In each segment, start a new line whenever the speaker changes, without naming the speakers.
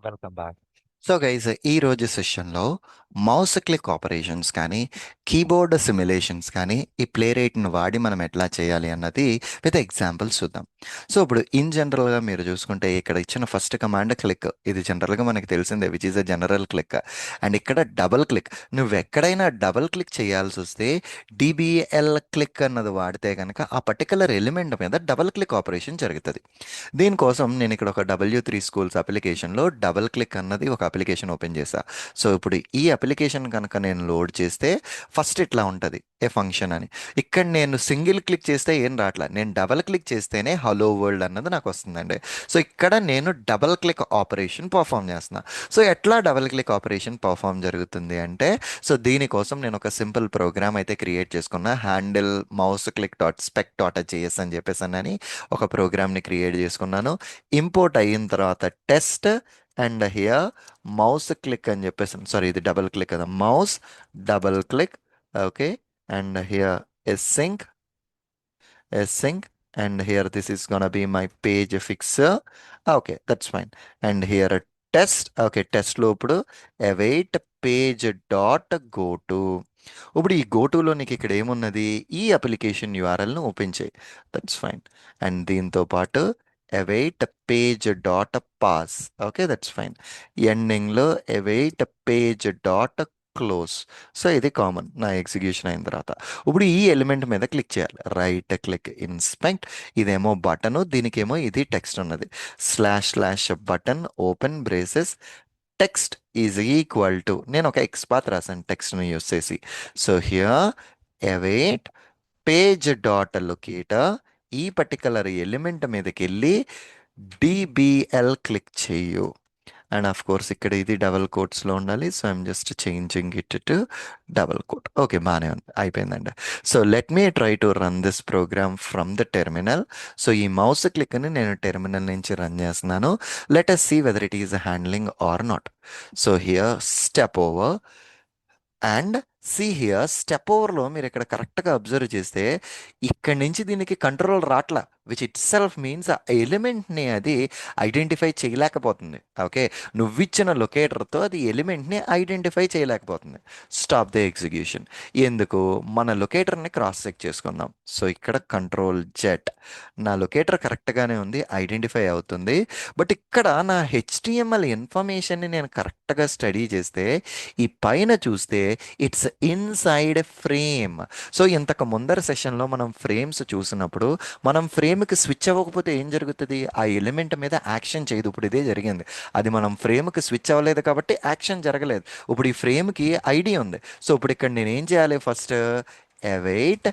Welcome back.
So guys ఈ రోజు సెషన్లో మౌస్ క్లిక్ ఆపరేషన్స్ కానీ కీబోర్డ్ సిమ్యులేషన్స్ కానీ ఈ ప్లే రేట్ని వాడి మనం ఎట్లా చేయాలి అన్నది విత్ ఎగ్జాంపుల్స్ చూద్దాం. సో ఇప్పుడు ఇన్ జనరల్గా మీరు చూసుకుంటే ఇక్కడ ఇచ్చిన ఫస్ట్ కమాండ్ క్లిక్, ఇది జనరల్గా మనకి తెలిసిందే which is a general click. And ఇక్కడ డబల్ క్లిక్, నువ్వు ఎక్కడైనా డబల్ క్లిక్ చేయాల్సి వస్తే డిబిఎల్ క్లిక్ అన్నది వాడితే కనుక ఆ పర్టికులర్ ఎలిమెంట్ మీద డబల్ క్లిక్ ఆపరేషన్ జరుగుతుంది. దీనికోసం నేను ఇక్కడ ఒక W3 Schools అప్లికేషన్లో డబల్ క్లిక్ అన్నది ఒక అప్లికేషన్ ఓపెన్ చేశా. సో ఇప్పుడు ఈ అప్లికేషన్ కనుక నేను లోడ్ చేస్తే ఫస్ట్ ఇట్లా ఉంటుంది ఏ ఫంక్షన్ అని. ఇక్కడ నేను సింగిల్ క్లిక్ చేస్తే ఏం రావట్లే, నేను డబల్ క్లిక్ చేస్తేనే హలో వరల్డ్ అన్నది నాకు వస్తుందండి. సో ఇక్కడ నేను డబల్ క్లిక్ ఆపరేషన్ పర్ఫామ్ చేస్తున్నా. సో ఎట్లా డబల్ క్లిక్ ఆపరేషన్ పర్ఫామ్ జరుగుతుంది అంటే, సో దీనికోసం నేను ఒక సింపుల్ ప్రోగ్రామ్ అయితే క్రియేట్ చేసుకున్నా. Handle mouse click dot spec dot JS అని చెప్పేసి అని ఒక ప్రోగ్రామ్ని క్రియేట్ చేసుకున్నాను. ఇంపోర్ట్ అయిన తర్వాత test and here mouse click అని చెప్పేసి, సారీ ఇది డబల్ క్లిక్ కదా, mouse double click. Okay, and here sync sync, and here this is gonna be my page fixer. Okay, that's fine. And here a test. Okay, test లో ఇప్పుడు await page dot go to. ఇప్పుడు ఈ go టులో నీకు ఇక్కడ ఏమున్నది, ఈ application యూఆర్ఎల్ను open చేయి. That's fine. And దీంతో పాటు await page dot pass. Okay, that's fine. ఎండింగ్లో await page dot close. So ఇది కామన్ నా ఎగ్జిక్యూషన్ అయిన తర్వాత. ఇప్పుడు ఈ ఎలిమెంట్ మీద క్లిక్ చేయాలి, రైట్ క్లిక్ ఇన్స్పెక్ట్. ఇదేమో బటను, దీనికేమో ఇది టెక్స్ట్ ఉన్నది. Slash slash button open braces text is equal to, నేను ఒక ఎక్స్ పాత్ రాశాను టెక్స్ట్ని యూస్ చేసి. So here await page dot locator, ఈ పర్టికులర్ ఎలిమెంట్ మీదకి వెళ్ళి డిబిఎల్ క్లిక్ చేయు. అండ్ ఆఫ్ కోర్స్ ఇక్కడ ఇది డబల్ కోట్స్లో ఉండాలి. So I'm just changing it to double quote. Okay, బాగానే ఉంది, అయిపోయిందండి. So let me try to run this program from the terminal. So ఈ మౌస్ క్లిక్ని నేను టెర్మినల్ నుంచి రన్ చేస్తున్నాను. Let us see whether it is handling or not. So here step over and see here step ఓవర్లో మీరు ఇక్కడ కరెక్ట్గా observe చేస్తే ఇక్కడి నుంచి దీనికి కంట్రోల్ రాట్లా, విచ్ ఇట్ సెల్ఫ్ మీన్స్ ఆ ఎలిమెంట్ని అది ఐడెంటిఫై చేయలేకపోతుంది. ఓకే, నువ్విచ్చిన లొకేటర్తో అది ఎలిమెంట్ని ఐడెంటిఫై చేయలేకపోతుంది. Stop the execution. ఎందుకు, మన లొకేటర్ని క్రాస్ చెక్ చేసుకుందాం. సో ఇక్కడ కంట్రోల్ జెడ్, నా లొకేటర్ కరెక్ట్గానే ఉంది, ఐడెంటిఫై అవుతుంది. బట్ ఇక్కడ నా హెచ్టిఎంఎల్ ఇన్ఫర్మేషన్ని నేను కరెక్ట్గా స్టడీ చేస్తే ఈ పైన చూస్తే ఇట్స్ ఇన్సైడ్ ఫ్రేమ్. సో ఇంతకు ముందర సెషన్లో మనం ఫ్రేమ్స్ చూసినప్పుడు మనం ఫ్రేమ్కి స్విచ్ అవ్వకపోతే ఏం జరుగుతుంది, ఆ ఎలిమెంట్ మీద యాక్షన్ చేయదు. ఇప్పుడు ఇదే జరిగింది, అది మనం ఫ్రేమ్కి స్విచ్ అవ్వలేదు కాబట్టి యాక్షన్ జరగలేదు. ఇప్పుడు ఈ ఫ్రేమ్కి ఐడి ఉంది. సో ఇప్పుడు ఇక్కడ నేను ఏం చేయాలి, first await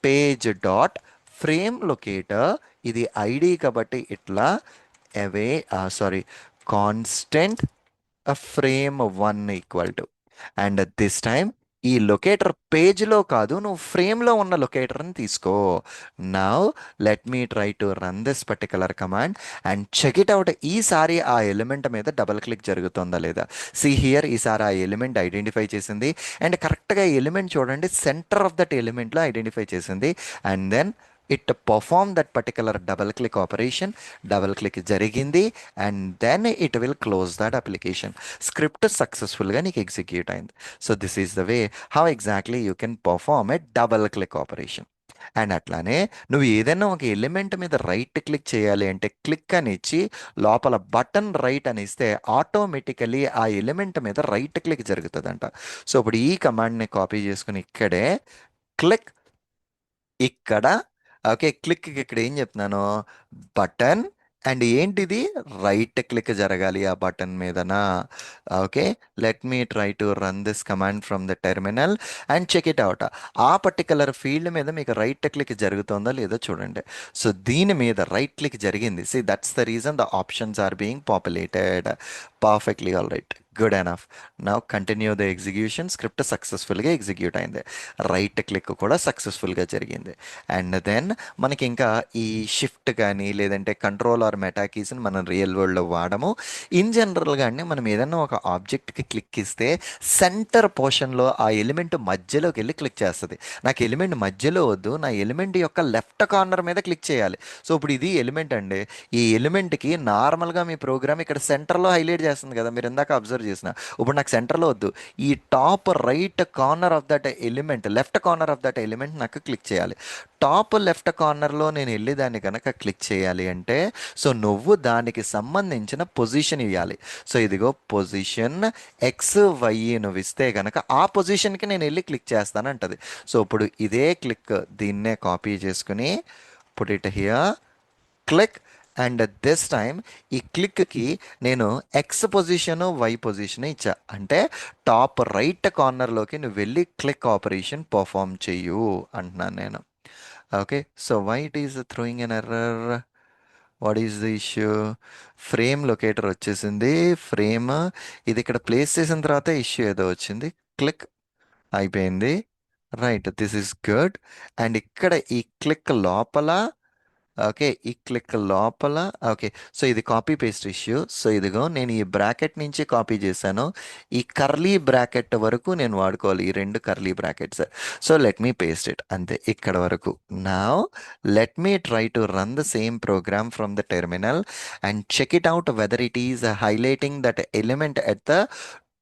page dot frame locator, ఇది ఐడి కాబట్టి ఇట్లా await sorry constant frame 1 equal to, and this time ఈ లొకేటర్ పేజ్లో కాదు, నువ్వు ఫ్రేమ్లో ఉన్న లొకేటర్ని తీసుకో. Now let me try to run this particular command and check it out. ఈసారి ఆ ఎలిమెంట్ మీద డబల్ క్లిక్ జరుగుతుందా లేదా. సి హియర్, ఈసారి ఆ ఎలిమెంట్ ఐడెంటిఫై చేసింది. అండ్ కరెక్ట్గా ఎలిమెంట్ చూడండి, సెంటర్ ఆఫ్ దట్ ఎలిమెంట్లో ఐడెంటిఫై చేసింది. And then it perform that particular double click operation. Double click జరిగింది and then it will close that application. Script సక్సెస్ఫుల్గా నీకు ఎగ్జిక్యూట్ అయింది. So this is the way how exactly you can perform a double click operation. And అట్లానే నువ్వు ఏదైనా ఒక element మీద right click చేయాలి అంటే క్లిక్ అని ఇచ్చి లోపల బటన్ రైట్ అని ఇస్తే ఆటోమేటికలీ ఆ ఎలిమెంట్ మీద రైట్ క్లిక్ జరుగుతుందంట. సో ఇప్పుడు ఈ కమాండ్ని కాపీ చేసుకుని ఇక్కడే క్లిక్, ఇక్కడ ఓకే క్లిక్, ఇక్కడ ఏం చెప్తున్నాను, బటన్ అండ్ ఏంటిది రైట్ క్లిక్ జరగాలి ఆ బటన్ మీదనా. Okay, let me try to run this command from the terminal and check it out. ఆ పర్టికులర్ ఫీల్డ్ మీద మీకు రైట్ క్లిక్ జరుగుతుందో లేదో చూడండి. సో దీని మీద రైట్ క్లిక్ జరిగింది. See that's the reason the options are being populated perfectly. All right, good enough. Now continue the execution. Script సక్సెస్ఫుల్గా ఎగ్జిక్యూట్ అయింది. రైట్ క్లిక్ కూడా సక్సెస్ఫుల్గా జరిగింది. అండ్ దెన్ మనకి ఇంకా ఈ షిఫ్ట్ కానీ లేదంటే కంట్రోల్ ఆర్ మెటా కీస్ని మనం రియల్ వరల్డ్లో వాడము. ఇన్ జనరల్గా అండి మనం ఏదైనా ఒక ఆబ్జెక్ట్కి క్లిక్ ఇస్తే సెంటర్ పోర్షన్లో ఆ ఎలిమెంట్ మధ్యలోకి వెళ్ళి క్లిక్ చేస్తుంది. నాకు ఎలిమెంట్ మధ్యలో వద్దు, నా ఎలిమెంట్ యొక్క లెఫ్ట్ కార్నర్ మీద క్లిక్ చేయాలి. సో ఇప్పుడు ఇది ఎలిమెంట్ అండి. ఈ ఎలిమెంట్కి నార్మల్గా మీ ప్రోగ్రామ్ ఇక్కడ సెంటర్లో హైలైట్ చేస్తుంది కదా, మీరు ఇందాక అబ్జర్వ్ చేసిన. ఇప్పుడు నాకు సెంటర్లో వద్దు, ఈ top right corner of that element, left corner of that element నాకు క్లిక్ చేయాలి. టాప్ లెఫ్ట్ కార్నర్లో నేను వెళ్ళి దాన్ని కనుక క్లిక్ చేయాలి అంటే సో నువ్వు దానికి సంబంధించిన పొజిషన్ ఇవ్వాలి. సో ఇదిగో పొజిషన్ ఎక్స్ వై నువ్వు ఇస్తే కనుక ఆ పొజిషన్కి నేను వెళ్ళి క్లిక్ చేస్తానంటది. సో ఇప్పుడు ఇదే క్లిక్ దీన్నే కాపీ చేసుకుని put it here, click. And this time ఈ క్లిక్కి నేను ఎక్స్ పొజిషన్ వై పొజిషన్ ఇచ్చా. అంటే టాప్ రైట్ కార్నర్లోకి నువ్వు వెళ్ళి క్లిక్ ఆపరేషన్ పర్ఫామ్ చెయ్యు అంటున్నాను నేను. Okay, so why it is throwing an error, what is the issue? Frame locator వచ్చేసింది. ఫ్రేమ్ ఇది ఇక్కడ ప్లేస్ చేసిన తర్వాత ఇష్యూ ఏదో వచ్చింది. క్లిక్ అయిపోయింది. Right, this is good. And ఇక్కడ ఈ క్లిక్ లోపల, ఓకే, ఈ క్లిక్ లోపల, ఓకే. సో ఇది కాపీ పేస్ట్ ఇష్యూ. సో ఇదిగో నేను ఈ బ్రాకెట్ నుంచి కాపీ చేశాను. ఈ కర్లీ బ్రాకెట్ వరకు నేను వాడుకోవాలి, ఈ రెండు curly brackets. So let me paste it, అంతే ఇక్కడ వరకు. Now let me try to run the same program from the terminal and check it out whether it is highlighting that element at the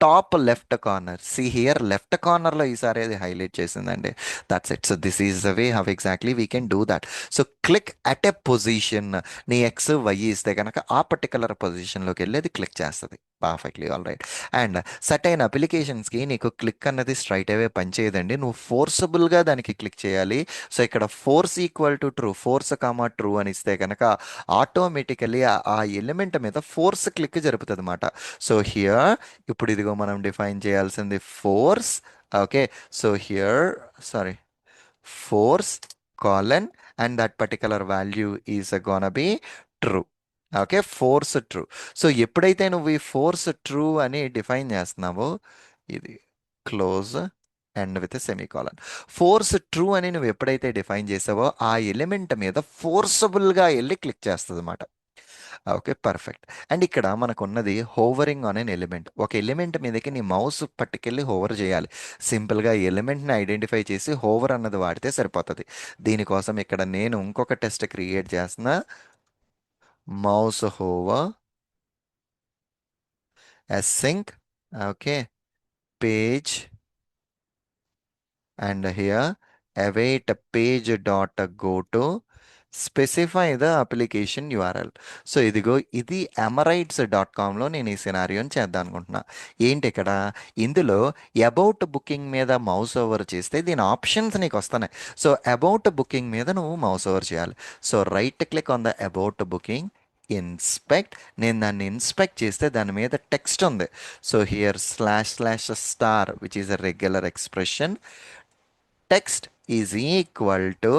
top left corner. See here left కార్నర్లో ఈసారి అది highlight చేసిందండి. That's it. So this is the way how exactly we can do that. So click at a position, నీ X why ఇస్తే కనుక ఆ particular పొజిషన్లోకి వెళ్ళి అది క్లిక్ చేస్తుంది. Perfectly all right. And certain అప్లికేషన్స్కి నీకు క్లిక్ అన్నది స్ట్రైట్ అవే పనిచేయదండి, నువ్వు ఫోర్సబుల్గా దానికి క్లిక్ చేయాలి. సో ఇక్కడ force equal to true, force comma true అని ఇస్తే కనుక ఆటోమేటికలీ ఆ ఎలిమెంట్ మీద ఫోర్స్ క్లిక్ జరుపుతుంది అనమాట. సో హియర్ ఇప్పుడు ఇదిగో మనం డిఫైన్ చేయాల్సింది force. Okay, so here sorry, force colon and that particular value is gonna be true. Okay, force true. So ఎప్పుడైతే నువ్వు ఈ ఫోర్స్ ట్రూ అని డిఫైన్ చేస్తున్నావో, ఇది close and with semicolon, force true అని నువ్వు ఎప్పుడైతే డిఫైన్ చేసావో ఆ ఎలిమెంట్ మీద ఫోర్సబుల్గా వెళ్ళి క్లిక్ చేస్తుంది అనమాట. Okay, perfect. అండ్ ఇక్కడ మనకు ఉన్నది హోవరింగ్ ఆన్ ఎన్ ఎలిమెంట్. ఒక ఎలిమెంట్ మీదకి నీ మౌస్ పట్టుకెళ్ళి హోవర్ చేయాలి. సింపుల్గా ఎలిమెంట్ని ఐడెంటిఫై చేసి హోవర్ అన్నది వాడితే సరిపోతుంది. దీనికోసం ఇక్కడ నేను ఇంకొక టెస్ట్ క్రియేట్ చేస్తున్నా. Mouse hover async, okay, page and here await page dot go to specify the application URL. So ఇదిగో ఇది amorites.comలో నేను ఈ సినారియోని చేద్దాం అనుకుంటున్నా. ఏంటి ఇక్కడ, ఇందులో అబౌట్ బుకింగ్ మీద మౌస్ ఓవర్ చేస్తే దీని ఆప్షన్స్ నీకు వస్తున్నాయి. సో అబౌట్ బుకింగ్ మీద నువ్వు మౌస్ ఓవర్ చేయాలి. So right click on the about booking, inspect. నేను దాన్ని ఇన్స్పెక్ట్ చేస్తే దాని మీద టెక్స్ట్ ఉంది. So here slash slash star which is a regular expression, text is equal to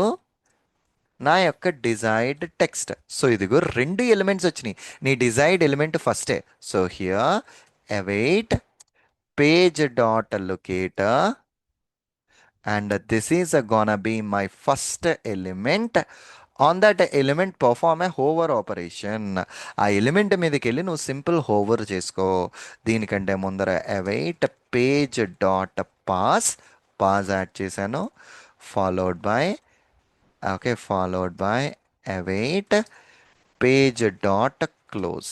నా యొక్క డిజైర్డ్ టెక్స్ట్. సో ఇదిగో రెండు ఎలిమెంట్స్ వచ్చినాయి. నీ డిజైర్డ్ ఎలిమెంట్ ఫస్టే. So here await page dot locator and this is gonna be my first element. On that element perform a hover operation. ఆ element మీదకి వెళ్ళి నువ్వు సింపుల్ హోవర్ చేసుకో. దీనికంటే ముందర await page dot pass, pass add చేశాను, followed by, okay, followed by await page dot close.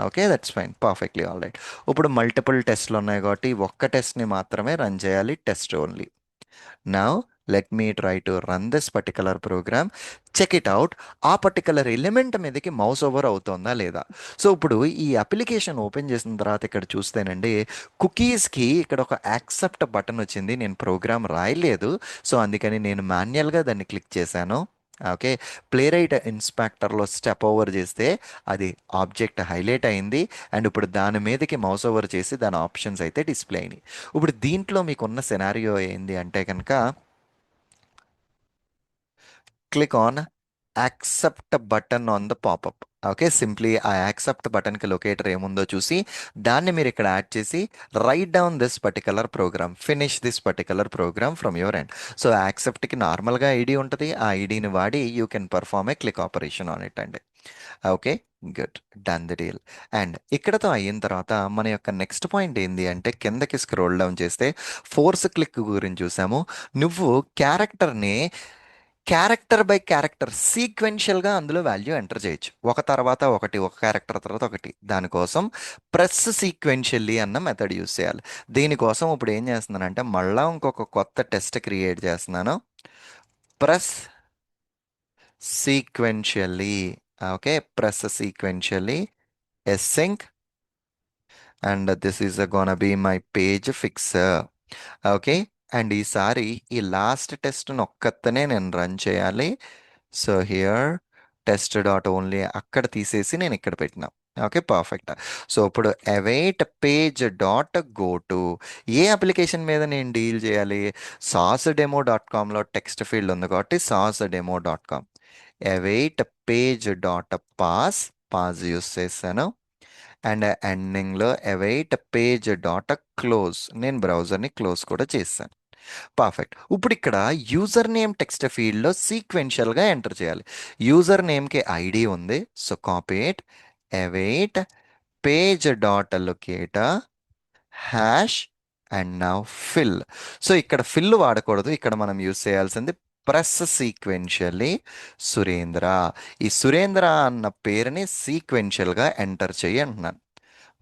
Okay, that's fine, perfectly all right. ఇప్పుడు multiple టెస్ట్లు ఉన్నాయి కాబట్టి ఒక్క టెస్ట్ని మాత్రమే రన్ చేయాలి, test only. Now let me try to run this particular program. Check it out. ఆ particular element మీదకి మౌస్ ఓవర్ అవుతుందా లేదా. సో ఇప్పుడు ఈ అప్లికేషన్ ఓపెన్ చేసిన తర్వాత ఇక్కడ చూస్తేనండి కుకీస్కి ఇక్కడ ఒక యాక్సెప్ట్ బటన్ వచ్చింది. నేను ప్రోగ్రామ్ రాయలేదు, సో అందుకని నేను మాన్యువల్గా దాన్ని క్లిక్ చేశాను. ఓకే, ప్లేరైట్ ఇన్స్పెక్టర్లో స్టెప్ ఓవర్ చేస్తే అది ఆబ్జెక్ట్ హైలైట్ అయింది. అండ్ ఇప్పుడు దాని మీదకి మౌస్ ఓవర్ చేసి దాని ఆప్షన్స్ అయితే డిస్ప్లే అయినాయి. ఇప్పుడు దీంట్లో మీకున్న సినారియో ఏంది అంటే కనుక click on accept button on the popup. Okay, simply ఆ యాక్సెప్ట్ బటన్కి లొకేటర్ ఏముందో చూసి దాన్ని మీరు ఇక్కడ యాడ్ చేసి write down this particular program, finish this particular program from your end. So యాక్సెప్ట్కి నార్మల్గా ఐడి ఉంటుంది, ఆ ఐడిని వాడి you can perform a click operation on it అండి. Okay, good, done the deal. And ఇక్కడతో అయిన తర్వాత మన యొక్క నెక్స్ట్ పాయింట్ ఏంది అంటే కిందకి స్క్రోల్ డౌన్ చేస్తే ఫోర్స్ క్లిక్ గురించి చూసాము. నువ్వు క్యారెక్టర్ని క్యారెక్టర్ బై క్యారెక్టర్ సీక్వెన్షియల్గా అందులో వాల్యూ ఎంటర్ చేయొచ్చు, ఒక తర్వాత ఒకటి, ఒక క్యారెక్టర్ తర్వాత ఒకటి. దానికోసం ప్రెస్ సీక్వెన్షియల్లీ అన్న మెథడ్ యూస్ చేయాలి. దీనికోసం ఇప్పుడు ఏం చేస్తున్నానంటే మళ్ళా ఇంకొక కొత్త టెస్ట్ క్రియేట్ చేస్తున్నాను. Press sequentially. Okay, press sequentially async, and this is gonna be my page fixer. Okay, and ఈసారి ఈ లాస్ట్ టెస్ట్ ఒక్కతనే నేను రన్ చేయాలి. So here test dot only అక్కడ తీసేసి నేను ఇక్కడ పెట్టినా. Okay, perfect. సో ఇప్పుడు await page dot go to, A application మీద నేను డీల్ చేయాలి? సాస్ డెమో డాట్ కామ్లో టెక్స్ట్ ఫీల్డ్ ఉంది కాబట్టి sauce demo dot com. Await page dot pass, pass use చేశాను. అండ్ ఎండింగ్లో అవైట్ పేజ్ డాట్ క్లోజ్, నేను బ్రౌజర్ని క్లోజ్ కూడా చేశాను. పర్ఫెక్ట్. ఇప్పుడు ఇక్కడ యూజర్ నేమ్ టెక్స్ట్ ఫీల్డ్లో సీక్వెన్షియల్గా ఎంటర్ చేయాలి. యూజర్ నేమ్కి ఐడి ఉంది, so copy it, await page dot locator hash and now fill. So ఇక్కడ ఫిల్ వాడకూడదు, ఇక్కడ మనం యూజ్ చేయాల్సింది ప్రెస్ సీక్వెన్షియల్లీ సురేంద్ర. ఈ సురేంద్ర అన్న పేరుని సీక్వెన్షియల్గా ఎంటర్ చేయి అంటున్నాను.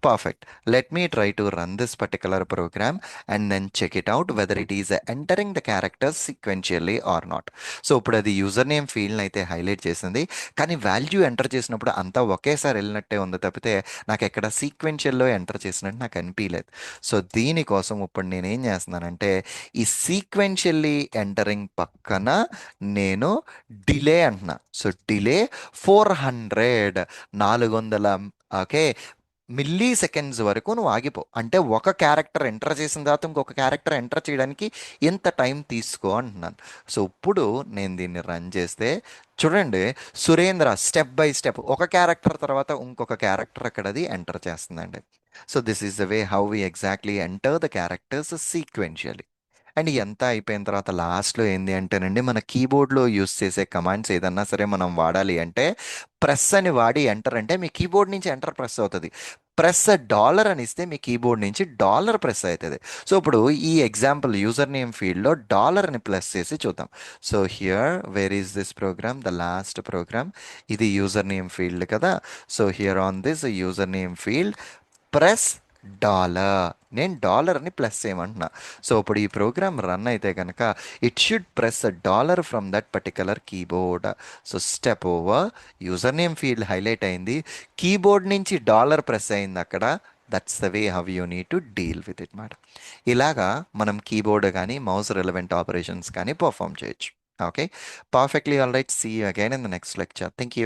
Perfect. Let me try to run this particular program and then check it out whether it is entering the characters sequentially or not. So ఇప్పుడు అది యూజర్ నేమ్ ఫీల్డ్ అయితే highlight చేసింది, కానీ వాల్యూ ఎంటర్ చేసినప్పుడు అంతా ఒకేసారి వెళ్ళినట్టే ఉంది తప్పితే నాకు ఎక్కడ సీక్వెన్షియల్లో ఎంటర్ చేసినట్టు నాకు అనిపించలేదు. సో దీనికోసం ఇప్పుడు నేనేం చేస్తున్నానంటే ఈ సీక్వెన్షియల్లీ ఎంటరింగ్ పక్కన నేను డిలే అంటున్నా. So delay 400, 400. Okay, milli seconds వరకు నువ్వు ఆగిపో, అంటే ఒక క్యారెక్టర్ ఎంటర్ చేసిన తర్వాత ఇంకొక క్యారెక్టర్ ఎంటర్ చేయడానికి ఎంత టైం తీసుకో అంటున్నాను. సో ఇప్పుడు నేను దీన్ని రన్ చేస్తే చూడండి, సురేంద్ర స్టెప్ బై స్టెప్ ఒక క్యారెక్టర్ తర్వాత ఇంకొక క్యారెక్టర్ అక్కడ అది ఎంటర్ చేస్తుందండి. So this is the way how we exactly enter the characters sequentially. And ఎంత అయిపోయిన తర్వాత లాస్ట్లో ఏంది అంటేనండి, మన కీబోర్డ్లో యూస్ చేసే కమాండ్స్ ఏదన్నా సరే మనం వాడాలి అంటే ప్రెస్ అని వాడి ఎంటర్ అంటే మీ కీబోర్డ్ నుంచి ఎంటర్ ప్రెస్ అవుతుంది. ప్రెస్ డాలర్ అని ఇస్తే మీ కీబోర్డ్ నుంచి డాలర్ ప్రెస్ అవుతుంది. సో ఇప్పుడు ఈ ఎగ్జాంపుల్ యూజర్ నేమ్ ఫీల్డ్లో డాలర్ అని ప్లస్ చేసి చూద్దాం. So here where is this program, the last program, ఇది యూజర్ నేమ్ ఫీల్డ్ కదా. So here on this user name field press dollar, నేను డాలర్ని ప్లస్ చేయమంటున్నా. సో ఇప్పుడు ఈ ప్రోగ్రామ్ రన్ అయితే కనుక it should press a dollar from that particular keyboard. So step over, user name field highlight అయింది, keyboard నుంచి డాలర్ ప్రెస్ అయింది అక్కడ. That's the way how you need to deal with it మాట. ఇలాగా మనం keyboard కానీ మౌస్ రిలవెంట్ ఆపరేషన్స్ కానీ perform చేయొచ్చు. Okay, perfectly all right. See you again in the next lecture. Thank you.